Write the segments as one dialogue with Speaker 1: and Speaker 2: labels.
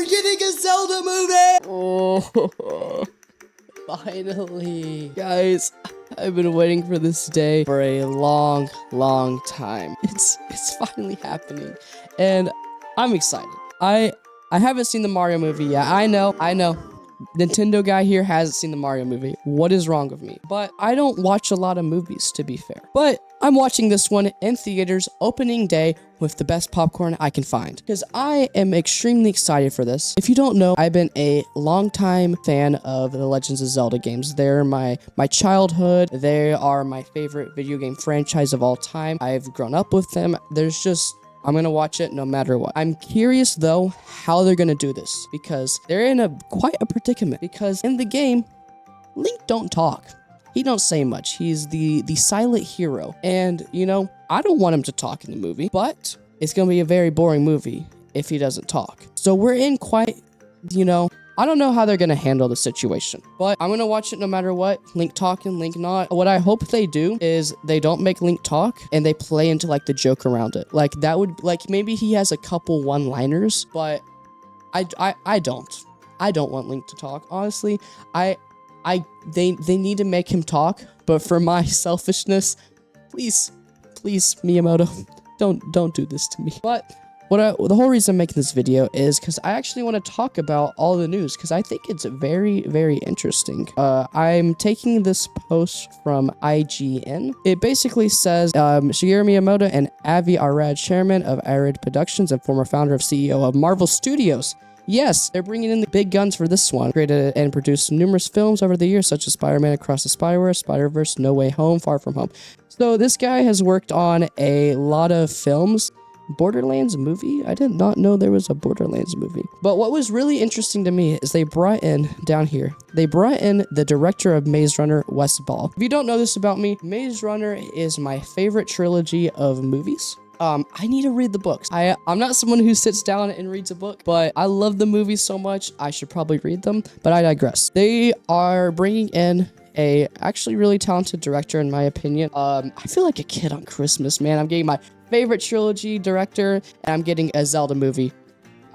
Speaker 1: getting a Zelda movie! Oh, finally. Guys, I've been waiting for this day for a long time. It's finally happening, and I'm excited. I haven't seen the Mario movie yet. I know. Nintendo guy here hasn't seen the Mario movie. What is wrong with me? But I don't watch a lot of movies, to be fair. But I'm watching this one in theaters opening day with the best popcorn I can find, because I am extremely excited for this. If you don't know, I've been a longtime fan of the Legends of Zelda games. They're my childhood. They are my favorite video game franchise of all time. I've grown up with them. I'm gonna watch it no matter what. I'm curious though how they're gonna do this, because they're in quite a predicament, because in the game, Link don't talk. He don't say much. He's the silent hero. And, I don't want him to talk in the movie, but it's going to be a very boring movie if he doesn't talk. So we're in quite, I don't know how they're going to handle the situation, but I'm going to watch it no matter what. Link talking, Link not. What I hope they do is they don't make Link talk and they play into the joke around it. Maybe he has a couple one-liners, but I don't want Link to talk. Honestly, they need to make him talk, but for my selfishness, please, Miyamoto, don't do this to me. But the whole reason I'm making this video is because I actually want to talk about all the news, because I think it's very, very interesting. I'm taking this post from IGN. It basically says, Shigeru Miyamoto and Avi Arad, chairman of Arad Productions and former founder of CEO of Marvel Studios. Yes, they're bringing in the big guns for this one. Created and produced numerous films over the years, such as Spider-Man Across the Spider-Verse, Spider-Verse, No Way Home, Far From Home. So this guy has worked on a lot of films. Borderlands movie? I did not know there was a Borderlands movie. But what was really interesting to me is they brought in the director of Maze Runner, Wes Ball. If you don't know this about me, Maze Runner is my favorite trilogy of movies. I need to read the books. I'm not someone who sits down and reads a book, but I love the movies so much, I should probably read them, but I digress. They are bringing in a actually really talented director, in my opinion. I feel like a kid on Christmas, man. I'm getting my favorite trilogy director, and I'm getting a Zelda movie.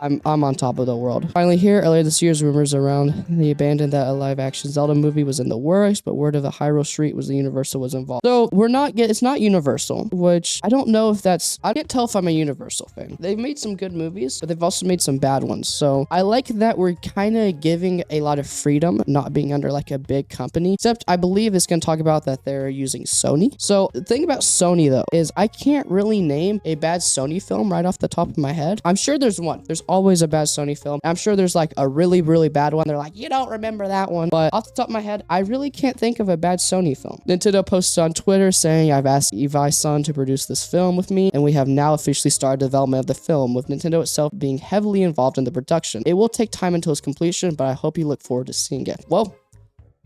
Speaker 1: I'm on top of the world. Finally here, earlier this year's rumors around the abandoned that a live-action Zelda movie was in the works, but word of the Hyrule Street was the Universal was involved. So it's not Universal, which I don't know if I can't tell if I'm a Universal fan. They've made some good movies, but they've also made some bad ones. So I like that we're kind of giving a lot of freedom, not being under a big company, except I believe it's going to talk about that they're using Sony. So the thing about Sony though, is I can't really name a bad Sony film right off the top of my head. I'm sure there's one. There's always a bad Sony film. I'm sure there's a really, really bad one. They're like, you don't remember that one. But off the top of my head, I really can't think of a bad Sony film. Nintendo posted on Twitter saying, I've asked Iwai-san to produce this film with me, and we have now officially started development of the film, with Nintendo itself being heavily involved in the production. It will take time until its completion, but I hope you look forward to seeing it. Well,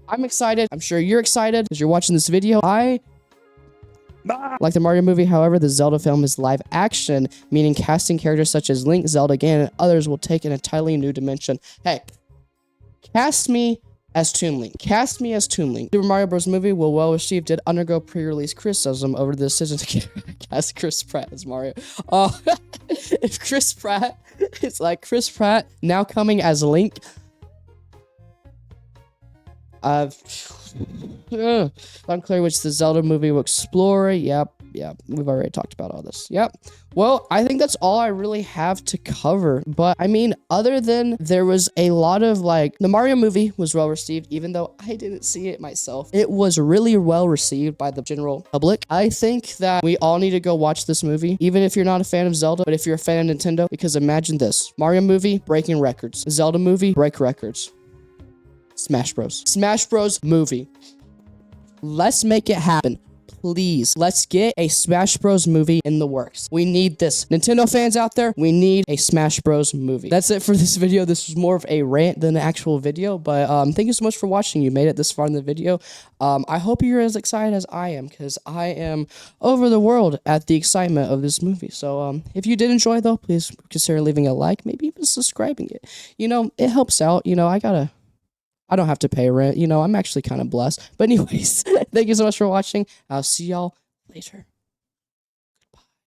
Speaker 1: I'm excited. I'm sure you're excited because you're watching this video. Like the Mario movie, however, the Zelda film is live action, meaning casting characters such as Link, Zelda, Ganon, and others will take an entirely new dimension. Hey, cast me as Toon Link. Cast me as Toon Link. Super Mario Bros. Movie will well received did undergo pre-release criticism over the decision to cast Chris Pratt as Mario. If Chris Pratt, it's like Chris Pratt now coming as Link. Unclear which the Zelda movie will explore. Yep, we've already talked about all this. Yep. Well, I think that's all I really have to cover. But I mean, other than there was a lot of the Mario movie was well received, even though I didn't see it myself. It was really well received by the general public. I think that we all need to go watch this movie, even if you're not a fan of Zelda, but if you're a fan of Nintendo, because imagine this: Mario movie breaking records, Zelda movie break records. Smash Bros movie. Let's make it happen. Please, let's get a Smash Bros movie in the works. We need this. Nintendo fans out there, we need a Smash Bros movie. That's it for this video. This was more of a rant than an actual video, but thank you so much for watching. You made it this far in the video. I hope you're as excited as I am, because I am over the world at the excitement of this movie. So if you did enjoy though, please consider leaving a like, maybe even subscribing it. It helps out. I don't have to pay rent. I'm actually kind of blessed. But anyways, thank you so much for watching. I'll see y'all later.